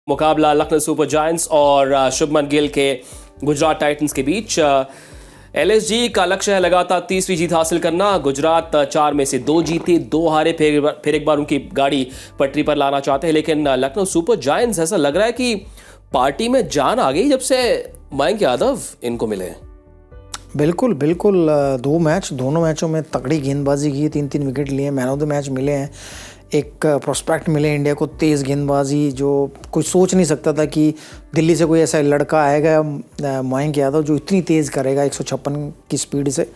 मुकाबला Lucknow super giants और शुभमन गिल के गुजरात टाइटंस के बीच। एलएसजी का लक्ष्य है लगातार 30वीं जीत हासिल करना। गुजरात 4 में से 2 जीते, 2 हारे, फिर एक बार उनकी गाड़ी पटरी पर लाना चाहते हैं। लेकिन लखनऊ सुपर जायंट्स ऐसा लग रहा है कि पार्टी में जान आ गई जब से मयंक यादव इनको मिले। बिल्कुल बिल्कुल, दोनों मैचों में तगड़ी गेंदबाजी की, 3-3 विकेट लिए, मैन ऑफ द मैच मिले हैं। एक प्रोस्पेक्ट मिले इंडिया को, तेज़ गेंदबाजी जो कोई सोच नहीं सकता था कि दिल्ली से कोई ऐसा लड़का आएगा मयंक यादव जो इतनी तेज़ करेगा 156 की स्पीड से।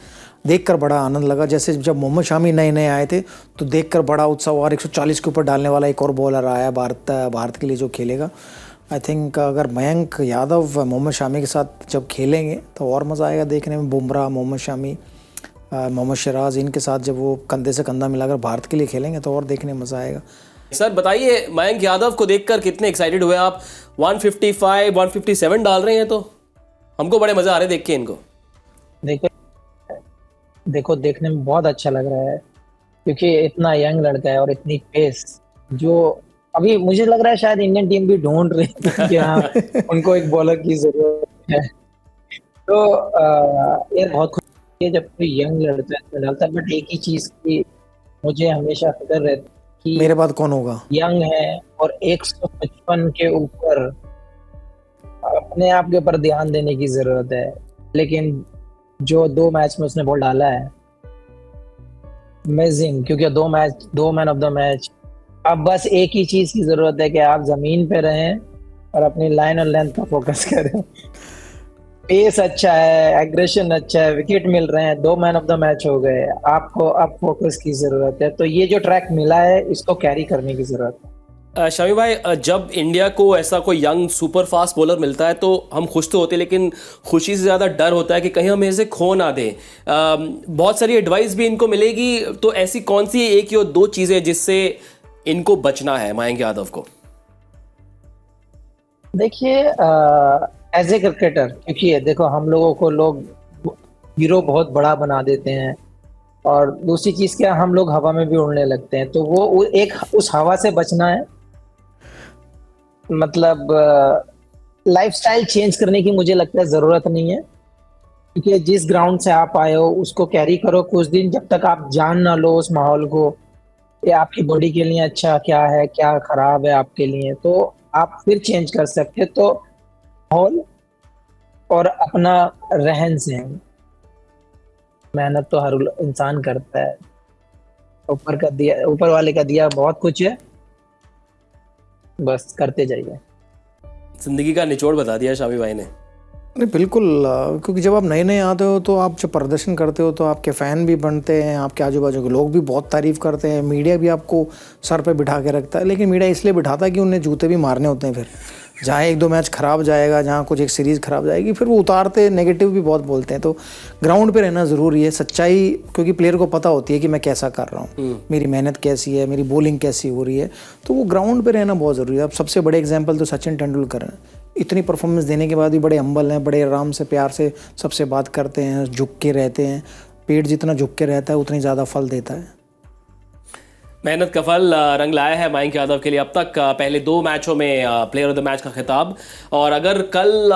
देखकर बड़ा आनंद लगा। जैसे जब मोहम्मद शामी नए नए आए थे तो देखकर बड़ा उत्साह हुआ। 140 के ऊपर डालने वाला एक और बॉलर आया भारत के लिए जो खेलेगा। आई थिंक अगर मयंक यादव मोहम्मद शामी के साथ जब खेलेंगे तो और मज़ा आएगा देखने में। बुमराह, मोहम्मद शामी, मोहम्मद सिराज, इनके साथ जब वो कंधे से कंधा मिलाकर भारत के लिए खेलेंगे तो और देखने में मज़ा आएगा। सर बताइए, मयंक यादव को देखकर कितने एक्साइटेड हुए आप? 155, 157 डाल रहे हैं तो हमको बड़े मज़े आ रहे हैं देख के इनको। देखो देखने में बहुत अच्छा लग रहा है क्योंकि इतना यंग लड़का है और इतनी पेस जो अभी मुझे लग रहा है शायद इंडियन टीम भी ढूंढ रही है कि हाँ उनको एक बॉलर की जरूरत है। तो ये बहुत खुशी है जब कोई यंग लड़का डालता है। बट एक ही चीज की मुझे हमेशा फिक्र रहती कि मेरे बाद कौन होगा। यंग है और 155 के ऊपर अपने आप के ऊपर ध्यान देने की जरूरत है। लेकिन जो 2 मैच में उसने बॉल डाला है अमेजिंग, क्योंकि 2 मैन ऑफ द मैच। अब बस एक ही चीज की जरूरत है कि आप जमीन पे रहें और अपनी लाइन और लेंथ पर फोकस करें। पेस अच्छा है, एग्रेशन अच्छा है, विकेट मिल रहे हैं, 2 मैन ऑफ द मैच हो गए। आपको अब फोकस की जरूरत है। तो ये जो ट्रैक मिला है इसको कैरी करने की जरूरत है। शमी भाई, जब इंडिया को ऐसा कोई यंग सुपर फास्ट बॉलर मिलता है तो हम खुश तो होते हैं, लेकिन खुशी से ज़्यादा डर होता है कि कहीं हम इसे खो ना दें। बहुत सारी एडवाइस भी इनको मिलेगी, तो ऐसी कौन सी एक या 2 चीज़ें जिससे इनको बचना है मयंक यादव को? देखिए एज ए क्रिकेटर, क्योंकि देखो हम लोगों को लोग हीरो बहुत बड़ा बना देते हैं और दूसरी चीज क्या, हम लोग हवा में भी उड़ने लगते हैं। तो वो एक उस हवा से बचना है। मतलब लाइफस्टाइल चेंज करने की मुझे लगता है जरूरत नहीं है, क्योंकि जिस ग्राउंड से आप आए हो उसको कैरी करो कुछ दिन, जब तक आप जान ना लो उस माहौल को, ये आपकी बॉडी के लिए अच्छा क्या है क्या खराब है आपके लिए, तो आप फिर चेंज कर सकते। तो माहौल और अपना रहन सहन, मेहनत तो हर इंसान करता है। ऊपर वाले का दिया बहुत कुछ है, बस करते जाइए। जिंदगी का निचोड़ बता दिया शामी भाई ने। नहीं बिल्कुल, क्योंकि जब आप नए नए आते हो तो आप जब प्रदर्शन करते हो तो आपके फ़ैन भी बनते हैं, आपके आजू बाजू के लोग भी बहुत तारीफ़ करते हैं, मीडिया भी आपको सर पे बिठा के रखता है। लेकिन मीडिया इसलिए बिठाता है कि उन्हें जूते भी मारने होते हैं। फिर जहाँ 1-2 मैच ख़राब जाएगा, जहाँ कुछ एक सीरीज़ ख़राब जाएगी, फिर वो उतारते, नेगेटिव भी बहुत बोलते हैं। तो ग्राउंड पे रहना ज़रूरी है, सच्चाई, क्योंकि प्लेयर को पता होती है कि मैं कैसा कर रहा हूँ, मेरी मेहनत कैसी है, मेरी बॉलिंग कैसी हो रही है। तो वो ग्राउंड पे रहना बहुत ज़रूरी है। अब सबसे बड़े एग्जाम्पल तो सचिन तेंदुलकर हैं। इतनी परफॉर्मेंस देने के बाद भी बड़े हम्बल हैं, बड़े आराम से प्यार से सबसे बात करते हैं, झुक के रहते हैं। पेड़ जितना झुक के रहता है उतनी ज़्यादा फल देता है। मेहनत का फल रंग लाया है मयंक यादव के लिए अब तक पहले 2 मैचों में प्लेयर ऑफ द मैच का खिताब। और अगर कल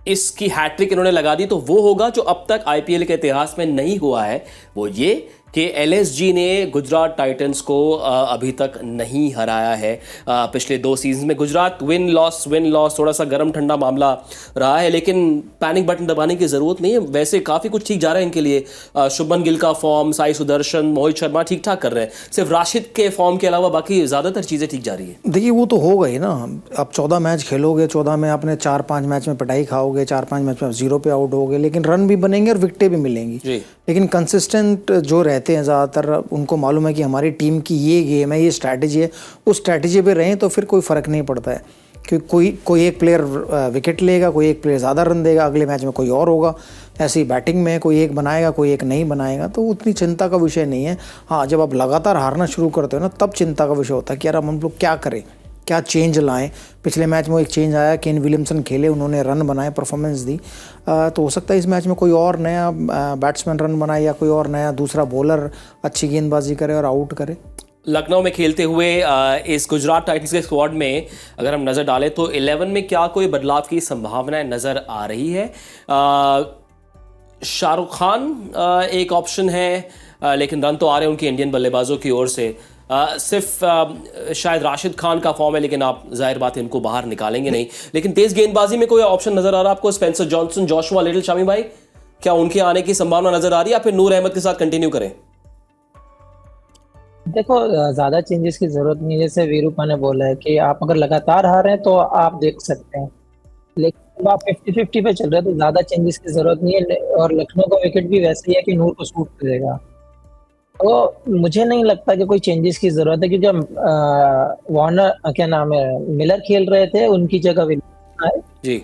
इसकी हैट्रिक इन्होंने लगा दी तो वो होगा जो अब तक आईपीएल के इतिहास में नहीं हुआ है। वो ये कि एलएसजी ने गुजरात टाइटंस को अभी तक नहीं हराया है। पिछले 2 सीजन में गुजरात विन लॉस थोड़ा सा गर्म ठंडा मामला रहा है, लेकिन पैनिक बटन दबाने की ज़रूरत नहीं है। वैसे काफ़ी कुछ ठीक जा रहा है इनके लिए। शुभमन गिल का फॉर्म, साई सुदर्शन, मोहित शर्मा ठीक ठाक कर रहे हैं। सिर्फ राशिद के फॉर्म के अलावा बाकी ज़्यादातर चीज़ें ठीक जा रही है। देखिए वो तो होगा ही ना। आप 14 मैच खेलोगे, 14 में आपने 4-5 मैच में पिटाई खाओगे, 4-5 मैच में 0 पे आउट होगे, लेकिन रन भी बनेंगे और विकेटें भी मिलेंगी। लेकिन कंसिस्टेंट जो रहते हैं ज़्यादातर, उनको मालूम है कि हमारी टीम की ये गेम है, ये स्ट्रैटेजी है, उस स्ट्रैटेजी पे रहें तो फिर कोई फ़र्क नहीं पड़ता है। क्योंकि कोई एक प्लेयर विकेट लेगा, कोई एक प्लेयर ज़्यादा रन देगा, अगले मैच में कोई और होगा। ऐसी बैटिंग में कोई एक बनाएगा, कोई एक नहीं बनाएगा, तो उतनी चिंता का विषय नहीं है। हाँ, जब आप लगातार हारना शुरू करते हो ना, तब चिंता का विषय होता है कि यार हम लोग क्या करें, क्या चेंज लाएं। पिछले मैच में एक चेंज आया, केन विलियमसन खेले, उन्होंने रन बनाए, परफॉर्मेंस दी। तो हो सकता है इस मैच में कोई और नया बैट्समैन रन बनाए या कोई और नया दूसरा बॉलर अच्छी गेंदबाजी करे और आउट करे। लखनऊ में खेलते हुए इस गुजरात टाइटंस के स्क्वाड में अगर हम नज़र डालें तो 11 में क्या कोई बदलाव की संभावनाएं नज़र आ रही है? शाहरुख खान एक ऑप्शन है, लेकिन रन तो आ रहे हैं उनके इंडियन बल्लेबाजों की ओर से। सिर्फ शायद राशिद खान का फॉर्म है, लेकिन आप जाहिर बात है इनको बाहर निकालेंगे नहीं। लेकिन तेज गेंदबाजी में कोई ऑप्शन नज़र आ रहा है आपको? Spencer Johnson, Joshua little, Shami भाई, क्या उनके आने की संभावना नज़र आ रही है या फिर नूर अहमद के साथ कंटिन्यू करें? देखो, ज्यादा चेंजेस की जरूरत नहीं है। जैसे वीरूपा ने बोला है कि आप अगर लगातार हार रहे हैं तो आप देख सकते हैं, लेकिन जब आप 50-50 पे चल रहे हैं तो ज्यादा चेंजेस की जरूरत नहीं है। और लखनऊ का विकेट भी वैसे ही है कि नूर को सूट करेगा, तो मुझे नहीं लगता कि कोई चेंजेस की जरूरत है, क्योंकि वार्नर, क्या नाम है, मिलर खेल रहे थे, उनकी जगह विलियम्स आए जी,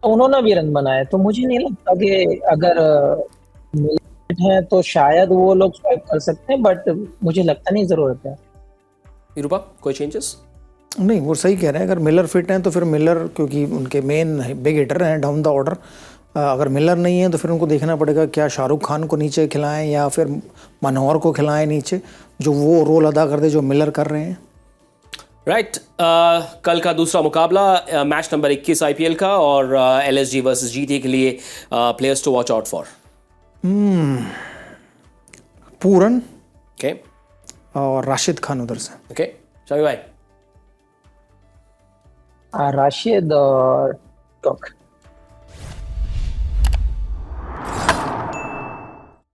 तो उन्होंने भी रन बनाए। तो मुझे नहीं लगता कि अगर मिलर है तो शायद वो लोग स्वाइप कर सकते हैं, बट मुझे लगता नहीं जरूरत है। वीरूपा, कोई चेंजेस? नहीं, वो सही कह रहे हैं। अगर मिलर फिट हैं तो फिर मिलर, क्योंकि उनके मेन बिग हिटर हैं डाउन द ऑर्डर, अगर मिलर नहीं है तो फिर उनको देखना पड़ेगा क्या शाहरुख खान को नीचे खिलाएं या फिर मनोहर को खिलाएं नीचे, जो वो रोल अदा कर दे जो मिलर कर रहे हैं। राइट। कल का दूसरा मुकाबला मैच नंबर 21 आईपीएल का, और एलएसजी वर्सेस जीटी के लिए players to watch out for. Pooran okay, और राशिद खान उधर से। ओके, शामी भाई? राशिद और टॉक।